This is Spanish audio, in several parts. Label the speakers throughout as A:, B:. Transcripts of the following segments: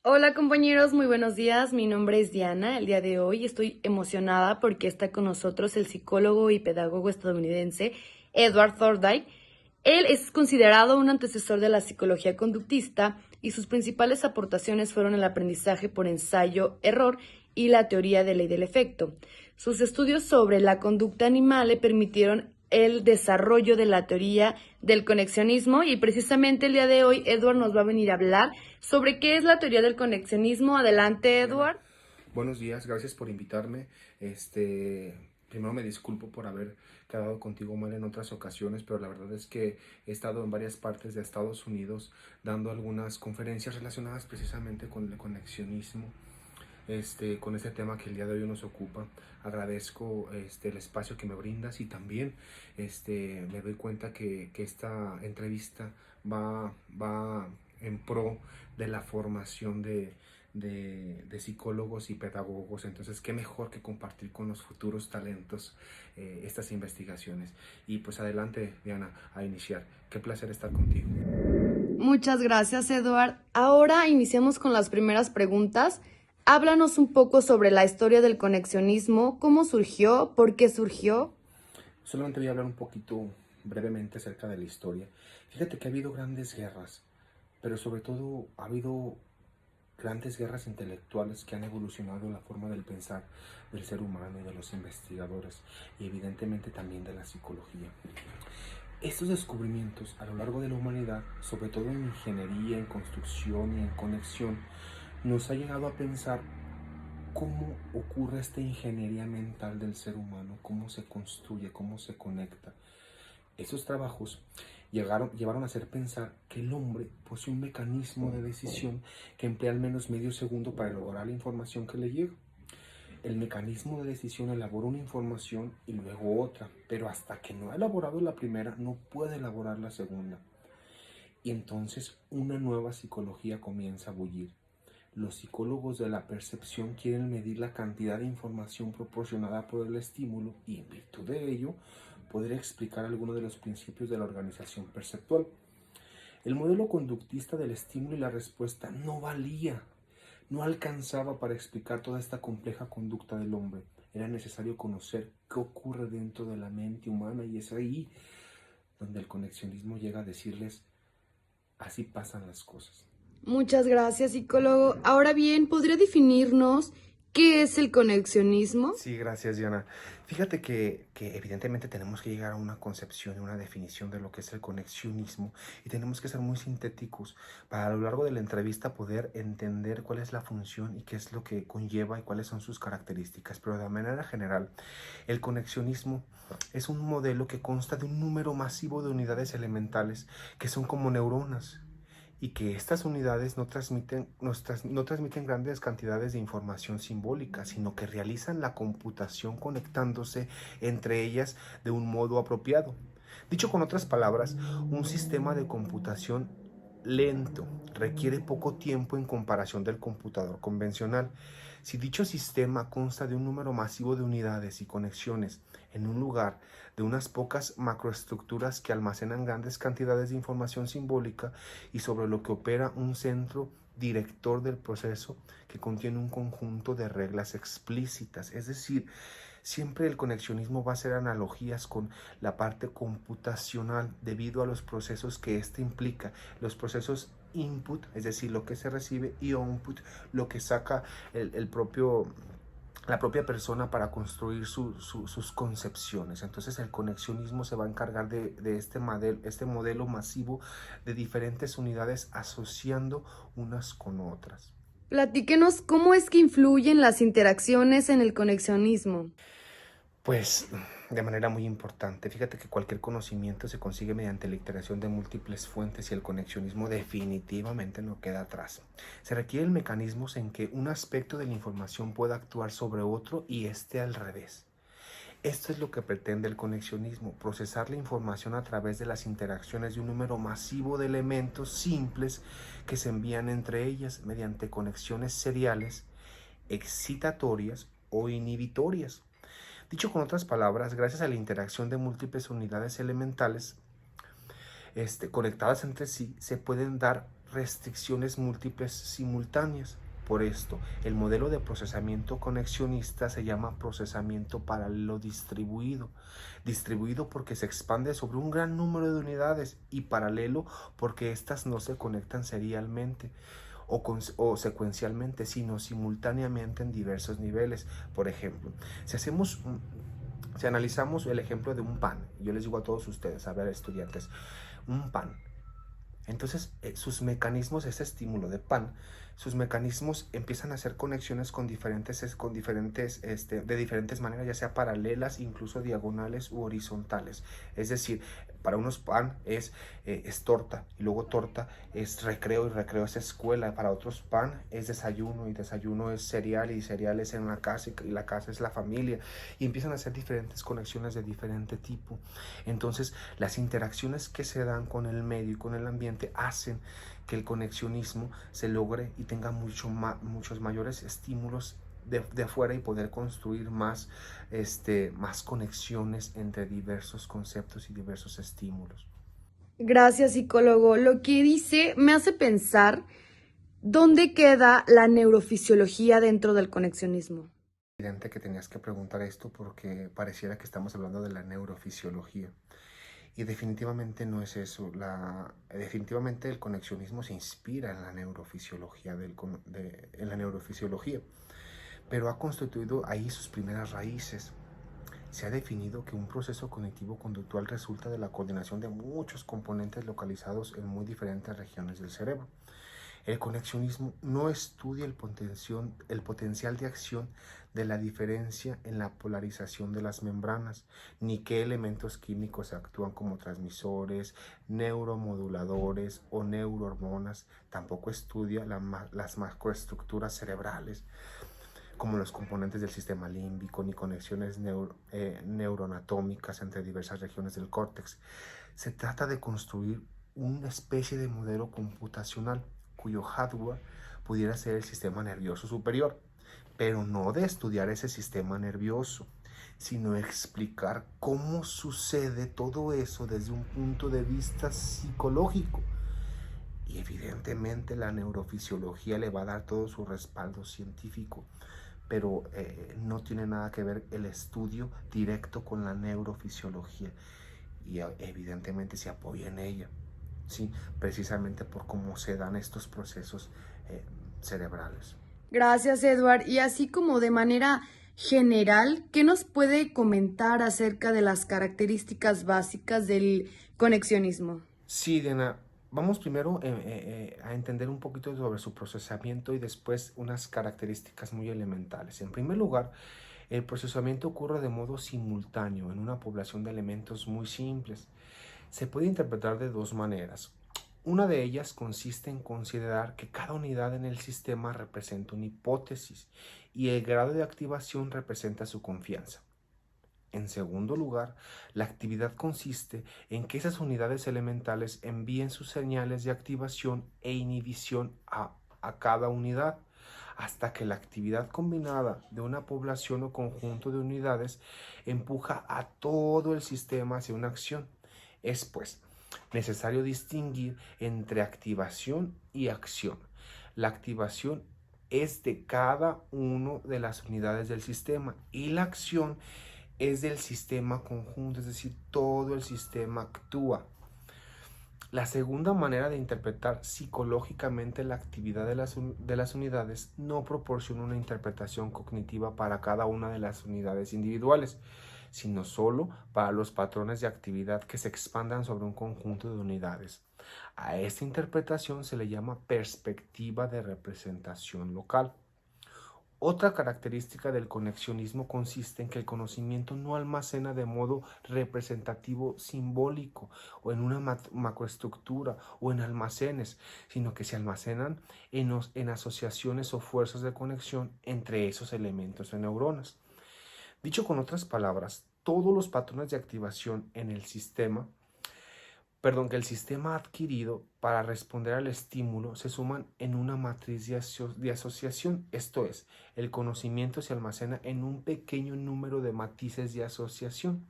A: Hola compañeros, muy buenos días. Mi nombre es Diana. El día de hoy estoy emocionada porque está con nosotros el psicólogo y pedagogo estadounidense Edward Thorndike. Él es considerado un antecesor de la psicología conductista y sus principales aportaciones fueron el aprendizaje por ensayo-error y la teoría de ley del efecto. Sus estudios sobre la conducta animal le permitieron el desarrollo de la teoría del conexionismo y precisamente el día de hoy Edward nos va a venir a hablar sobre qué es la teoría del conexionismo. Adelante,
B: Diana,
A: Edward.
B: buenos días, gracias por invitarme. Primero me disculpo por haber quedado contigo mal en otras ocasiones, pero la verdad es que he estado en varias partes de Estados Unidos dando algunas conferencias relacionadas precisamente con el conexionismo, con este tema que el día de hoy nos ocupa. Agradezco el espacio que me brindas y también me doy cuenta que esta entrevista va en pro de la formación de psicólogos y pedagogos. Entonces, qué mejor que compartir con los futuros talentos estas investigaciones. Y pues adelante, Diana, a iniciar. Qué placer estar contigo.
A: Muchas gracias, Edward. Ahora iniciamos con las primeras preguntas. Háblanos un poco sobre la historia del conexionismo, cómo surgió, por qué surgió.
B: Solamente voy a hablar un poquito brevemente acerca de la historia. Fíjate que ha habido grandes guerras, pero sobre todo ha habido grandes guerras intelectuales que han evolucionado la forma del pensar del ser humano y de los investigadores, y evidentemente también de la psicología. Estos descubrimientos a lo largo de la humanidad, sobre todo en ingeniería, en construcción y en conexión, nos ha llegado a pensar cómo ocurre esta ingeniería mental del ser humano, cómo se construye, cómo se conecta. Estos trabajos llevaron a hacer pensar que el hombre posee un mecanismo de decisión que emplea al menos medio segundo para elaborar la información que le llega. El mecanismo de decisión elabora una información y luego otra, pero hasta que no ha elaborado la primera no puede elaborar la segunda. Y entonces una nueva psicología comienza a bullir. Los psicólogos de la percepción quieren medir la cantidad de información proporcionada por el estímulo y, en virtud de ello, poder explicar algunos de los principios de la organización perceptual. El modelo conductista del estímulo y la respuesta no valía, no alcanzaba para explicar toda esta compleja conducta del hombre. Era necesario conocer qué ocurre dentro de la mente humana, y es ahí donde el conexionismo llega a decirles: así pasan las cosas.
A: Muchas gracias, psicólogo. Ahora bien, ¿podría definirnos qué es el conexionismo?
B: Sí, gracias, Diana. Fíjate que evidentemente tenemos que llegar a una concepción y una definición de lo que es el conexionismo, y tenemos que ser muy sintéticos para a lo largo de la entrevista poder entender cuál es la función y qué es lo que conlleva y cuáles son sus características. Pero de manera general, el conexionismo es un modelo que consta de un número masivo de unidades elementales que son como neuronas, y que estas unidades no transmiten grandes cantidades de información simbólica, sino que realizan la computación conectándose entre ellas de un modo apropiado. Dicho con otras palabras, un sistema de computación lento requiere poco tiempo en comparación del computador convencional. Si dicho sistema consta de un número masivo de unidades y conexiones en un lugar, de unas pocas macroestructuras que almacenan grandes cantidades de información simbólica y sobre lo que opera un centro director del proceso que contiene un conjunto de reglas explícitas. Es decir, siempre el conexionismo va a hacer analogías con la parte computacional debido a los procesos que éste implica, los procesos input, es decir, lo que se recibe, y output, lo que saca la propia persona para construir sus concepciones. Entonces el conexionismo se va a encargar de este modelo masivo de diferentes unidades asociando unas con otras.
A: Platíquenos cómo es que influyen las interacciones en el conexionismo.
B: Pues de manera muy importante. Fíjate que cualquier conocimiento se consigue mediante la iteración de múltiples fuentes, y el conexionismo definitivamente no queda atrás. Se requieren mecanismos en que un aspecto de la información pueda actuar sobre otro y este al revés. Esto es lo que pretende el conexionismo: procesar la información a través de las interacciones de un número masivo de elementos simples que se envían entre ellas mediante conexiones seriales, excitatorias o inhibitorias. Dicho con otras palabras, gracias a la interacción de múltiples unidades elementales conectadas entre sí, se pueden dar restricciones múltiples simultáneas. Por esto, el modelo de procesamiento conexionista se llama procesamiento paralelo distribuido. Distribuido porque se expande sobre un gran número de unidades, y paralelo porque éstas no se conectan serialmente o secuencialmente, sino simultáneamente en diversos niveles. Por ejemplo, si analizamos el ejemplo de un pan, yo les digo a todos ustedes, a ver, estudiantes, un pan. Entonces, sus mecanismos, ese estímulo de pan, sus mecanismos empiezan a hacer conexiones de diferentes maneras, ya sea paralelas, incluso diagonales u horizontales. Es decir, para unos pan es torta, y luego torta es recreo, y recreo es escuela. Para otros pan es desayuno, y desayuno es cereal, y cereal es en la casa, y la casa es la familia. Y empiezan a hacer diferentes conexiones de diferente tipo. Entonces, las interacciones que se dan con el medio y con el ambiente hacen que el conexionismo se logre y tenga muchos mayores estímulos de afuera, y poder construir más conexiones entre diversos conceptos y diversos estímulos.
A: Gracias, psicólogo. Lo que dice me hace pensar dónde queda la neurofisiología dentro del conexionismo.
B: Evidente que tenías que preguntar esto, porque pareciera que estamos hablando de la neurofisiología. Y definitivamente no es eso. Definitivamente el conexionismo se inspira en la neurofisiología, pero ha constituido ahí sus primeras raíces. Se ha definido que un proceso cognitivo-conductual resulta de la coordinación de muchos componentes localizados en muy diferentes regiones del cerebro. El conexionismo no estudia el potencial de acción de la diferencia en la polarización de las membranas, ni qué elementos químicos actúan como transmisores, neuromoduladores o neurohormonas. Tampoco estudia las macroestructuras cerebrales, como los componentes del sistema límbico, ni conexiones neuroanatómicas entre diversas regiones del córtex. Se trata de construir una especie de modelo computacional cuyo hardware pudiera ser el sistema nervioso superior, pero no de estudiar ese sistema nervioso, sino explicar cómo sucede todo eso desde un punto de vista psicológico. Y evidentemente la neurofisiología le va a dar todo su respaldo científico, pero no tiene nada que ver el estudio directo con la neurofisiología, y evidentemente se apoya en ella, ¿sí? Precisamente por cómo se dan estos procesos cerebrales.
A: Gracias, Edward. Y así como de manera general, ¿qué nos puede comentar acerca de las características básicas del conexionismo?
B: Sí, Diana, vamos primero a entender un poquito sobre su procesamiento, y después unas características muy elementales. En primer lugar, el procesamiento ocurre de modo simultáneo en una población de elementos muy simples. Se puede interpretar de dos maneras. Una de ellas consiste en considerar que cada unidad en el sistema representa una hipótesis, y el grado de activación representa su confianza. En segundo lugar, la actividad consiste en que esas unidades elementales envíen sus señales de activación e inhibición a cada unidad, hasta que la actividad combinada de una población o conjunto de unidades empuja a todo el sistema hacia una acción. Es, pues, necesario distinguir entre activación y acción. La activación es de cada una de las unidades del sistema, y la acción es del sistema conjunto, es decir, todo el sistema actúa. La segunda manera de interpretar psicológicamente la actividad de las unidades no proporciona una interpretación cognitiva para cada una de las unidades individuales, sino solo para los patrones de actividad que se expandan sobre un conjunto de unidades. A esta interpretación se le llama perspectiva de representación local. Otra característica del conexionismo consiste en que el conocimiento no almacena de modo representativo simbólico, o en una macroestructura, o en almacenes, sino que se almacenan en asociaciones o fuerzas de conexión entre esos elementos o neuronas. Dicho con otras palabras, todos los patrones de activación en el sistema que el sistema ha adquirido para responder al estímulo se suman en una matriz de asociación. Esto es, el conocimiento se almacena en un pequeño número de matices de asociación.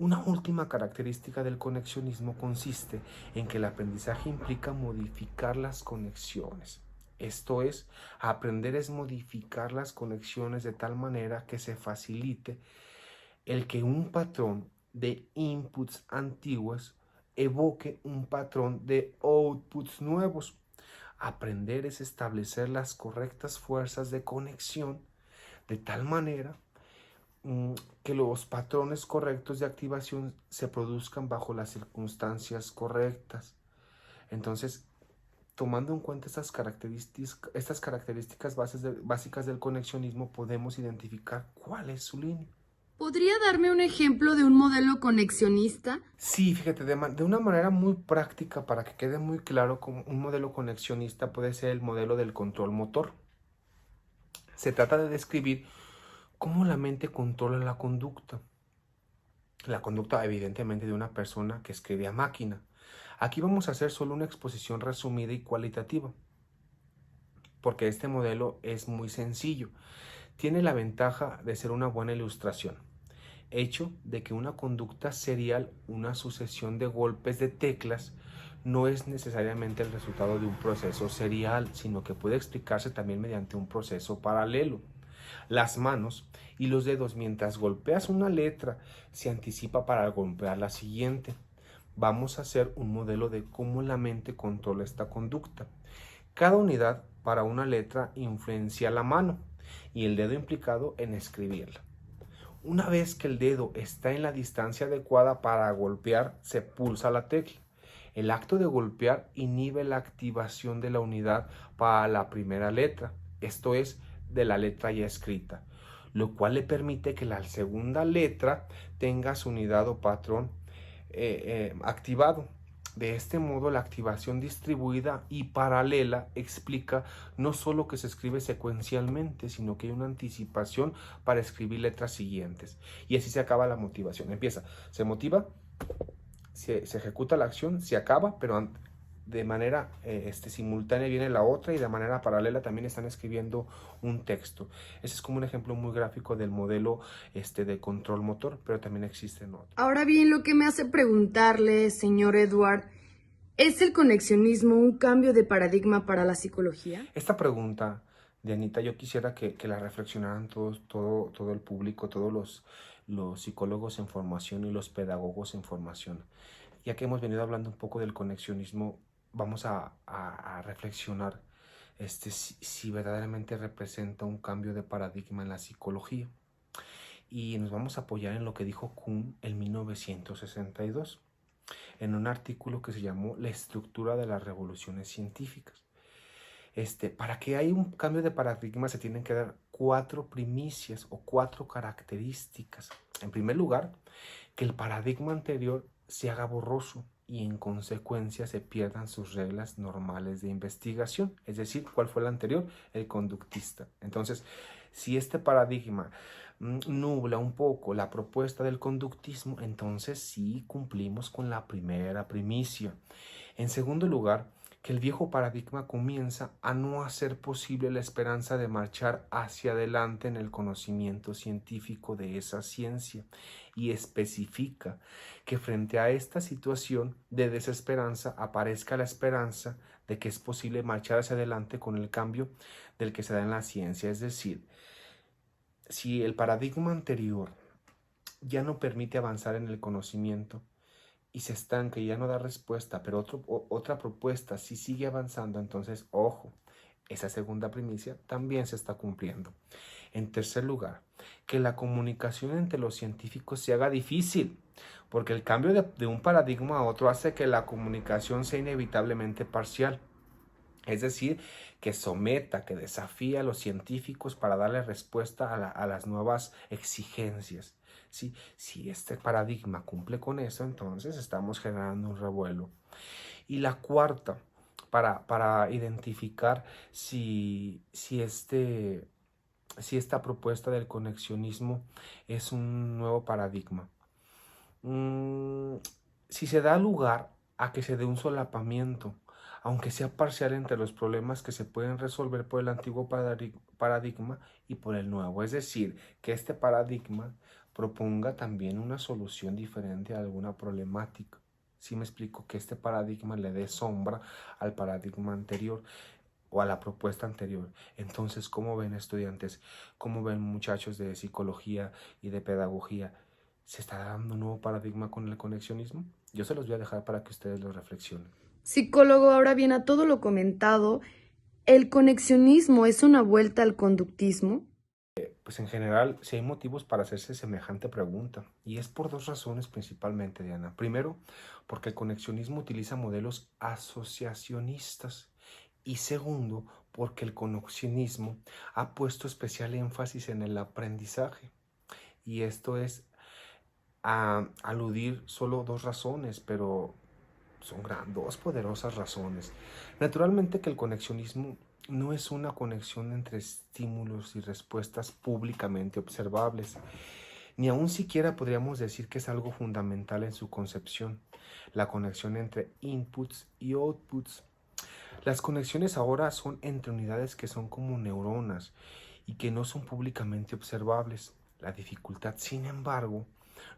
B: Una última característica del conexionismo consiste en que el aprendizaje implica modificar las conexiones. Esto es, aprender es modificar las conexiones de tal manera que se facilite el que un patrón de inputs antiguos evoque un patrón de outputs nuevos. Aprender es establecer las correctas fuerzas de conexión de tal manera que los patrones correctos de activación se produzcan bajo las circunstancias correctas. Entonces, tomando en cuenta estas características básicas del conexionismo, podemos identificar cuál es su línea.
A: ¿Podría darme un ejemplo de un modelo conexionista?
B: Sí, fíjate, de una manera muy práctica, para que quede muy claro, como un modelo conexionista puede ser el modelo del control motor. Se trata de describir cómo la mente controla la conducta. La conducta, evidentemente, de una persona que escribe a máquina. Aquí vamos a hacer solo una exposición resumida y cualitativa, porque este modelo es muy sencillo. Tiene la ventaja de ser una buena ilustración, hecho de que una conducta serial, una sucesión de golpes de teclas, no es necesariamente el resultado de un proceso serial, sino que puede explicarse también mediante un proceso paralelo. Las manos y los dedos, mientras golpeas una letra, se anticipa para golpear la siguiente. Vamos a hacer un modelo de cómo la mente controla esta conducta. Cada unidad para una letra influencia la mano y el dedo implicado en escribirla. Una vez que el dedo está en la distancia adecuada para golpear, se pulsa la tecla. El acto de golpear inhibe la activación de la unidad para la primera letra, esto es, de la letra ya escrita, lo cual le permite que la segunda letra tenga su unidad o patrón activado. De este modo, la activación distribuida y paralela explica no solo que se escribe secuencialmente, sino que hay una anticipación para escribir letras siguientes. Y así se acaba la motivación. Empieza, se motiva, se ejecuta la acción, se acaba, pero de manera simultánea viene la otra y de manera paralela también están escribiendo un texto. Ese es como un ejemplo muy gráfico del modelo de control motor, pero también existen otros.
A: Ahora bien, lo que me hace preguntarle, señor Edward, ¿es el conexionismo un cambio de paradigma para la psicología?
B: Esta pregunta, Dianita, yo quisiera que la reflexionaran todo el público, todos los psicólogos en formación y los pedagogos en formación. Ya que hemos venido hablando un poco del conexionismo, vamos a reflexionar si verdaderamente representa un cambio de paradigma en la psicología. Y nos vamos a apoyar en lo que dijo Kuhn en 1962, en un artículo que se llamó La estructura de las revoluciones científicas. Para que haya un cambio de paradigma se tienen que dar 4 primicias o 4 características. En primer lugar, que el paradigma anterior se haga borroso y en consecuencia se pierdan sus reglas normales de investigación. Es decir, ¿cuál fue el anterior? El conductista. Entonces, si este paradigma nubla un poco la propuesta del conductismo, entonces sí cumplimos con la primera primicia. En segundo lugar, que el viejo paradigma comienza a no hacer posible la esperanza de marchar hacia adelante en el conocimiento científico de esa ciencia y especifica que frente a esta situación de desesperanza aparezca la esperanza de que es posible marchar hacia adelante con el cambio del que se da en la ciencia. Es decir, si el paradigma anterior ya no permite avanzar en el conocimiento, y se estanca y ya no da respuesta, pero otra propuesta sí sigue avanzando, entonces, ojo, esa segunda primicia también se está cumpliendo. En tercer lugar, que la comunicación entre los científicos se haga difícil, porque el cambio de un paradigma a otro hace que la comunicación sea inevitablemente parcial. Es decir, que someta, que desafía a los científicos para darle respuesta a las nuevas exigencias. ¿Sí? Si este paradigma cumple con eso, entonces estamos generando un revuelo. Y la cuarta, para identificar si esta propuesta del conexionismo es un nuevo paradigma. Si se da lugar a que se dé un solapamiento, aunque sea parcial, entre los problemas que se pueden resolver por el antiguo paradigma y por el nuevo. Es decir, que este paradigma proponga también una solución diferente a alguna problemática. Si me explico, que este paradigma le dé sombra al paradigma anterior o a la propuesta anterior. Entonces, ¿cómo ven, estudiantes? ¿Cómo ven, muchachos de psicología y de pedagogía? ¿Se está dando un nuevo paradigma con el conexionismo? Yo se los voy a dejar para que ustedes lo reflexionen.
A: Psicólogo, ahora bien, a todo lo comentado, ¿el conexionismo es una vuelta al conductismo?
B: Pues en general, sí hay motivos para hacerse semejante pregunta, y es por dos razones principalmente, Diana. Primero, porque el conexionismo utiliza modelos asociacionistas, y segundo, porque el conexionismo ha puesto especial énfasis en el aprendizaje. Y esto es a aludir solo dos razones, pero son dos poderosas razones. Naturalmente que el conexionismo no es una conexión entre estímulos y respuestas públicamente observables, ni aun siquiera podríamos decir que es algo fundamental en su concepción, la conexión entre inputs y outputs. Las conexiones ahora son entre unidades que son como neuronas y que no son públicamente observables. La dificultad, sin embargo,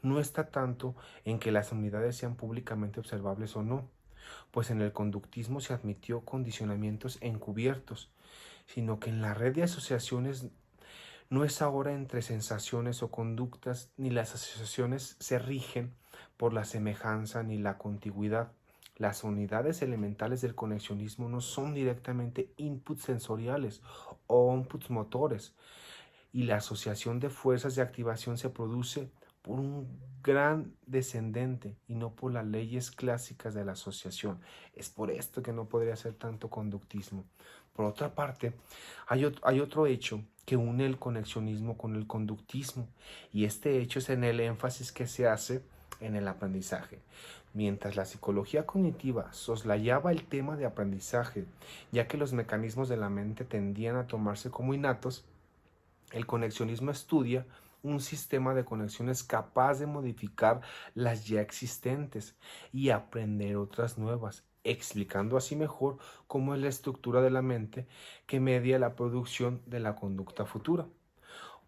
B: no está tanto en que las unidades sean públicamente observables o no, pues en el conductismo se admitió condicionamientos encubiertos, sino que en la red de asociaciones no es ahora entre sensaciones o conductas, ni las asociaciones se rigen por la semejanza ni la contigüidad. Las unidades elementales del conexionismo no son directamente inputs sensoriales o inputs motores, y la asociación de fuerzas de activación se produce por un gran descendente y no por las leyes clásicas de la asociación. Es por esto que no podría ser tanto conductismo. Por otra parte, hay otro hecho que une el conexionismo con el conductismo, y este hecho es en el énfasis que se hace en el aprendizaje. Mientras la psicología cognitiva soslayaba el tema de aprendizaje, ya que los mecanismos de la mente tendían a tomarse como innatos, el conexionismo estudia un sistema de conexiones capaz de modificar las ya existentes y aprender otras nuevas, explicando así mejor cómo es la estructura de la mente que media la producción de la conducta futura.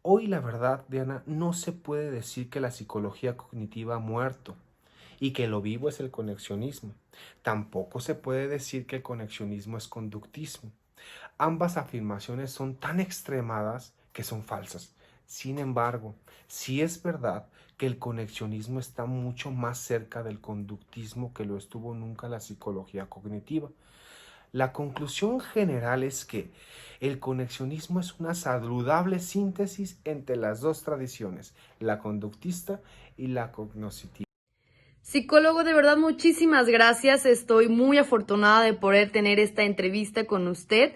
B: Hoy, la verdad, Diana, no se puede decir que la psicología cognitiva ha muerto y que lo vivo es el conexionismo. Tampoco se puede decir que el conexionismo es conductismo. Ambas afirmaciones son tan extremadas que son falsas. Sin embargo, sí es verdad que el conexionismo está mucho más cerca del conductismo que lo estuvo nunca la psicología cognitiva. La conclusión general es que el conexionismo es una saludable síntesis entre las dos tradiciones, la conductista y la cognoscitiva.
A: Psicólogo, de verdad, muchísimas gracias. Estoy muy afortunada de poder tener esta entrevista con usted.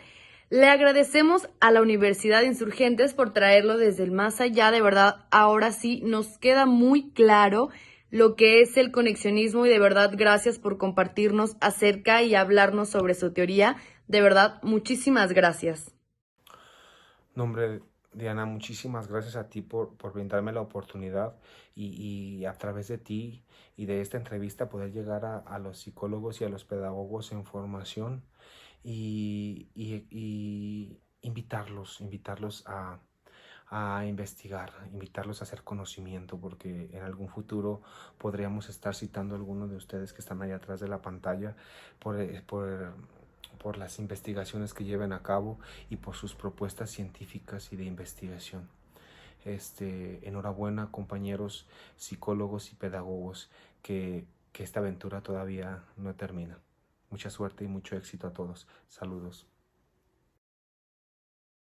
A: Le agradecemos a la Universidad de Insurgentes por traerlo desde el más allá. De verdad, ahora sí nos queda muy claro lo que es el conexionismo y de verdad, gracias por compartirnos acerca y hablarnos sobre su teoría. De verdad, muchísimas gracias.
B: No, hombre, Diana, muchísimas gracias a ti por brindarme la oportunidad y a través de ti y de esta entrevista poder llegar a los psicólogos y a los pedagogos en formación y invitarlos a investigar, invitarlos a hacer conocimiento, porque en algún futuro podríamos estar citando a algunos de ustedes que están allá atrás de la pantalla por las investigaciones que lleven a cabo y por sus propuestas científicas y de investigación. Enhorabuena, compañeros psicólogos y pedagogos, que esta aventura todavía no termina. Mucha suerte y mucho éxito a todos. Saludos.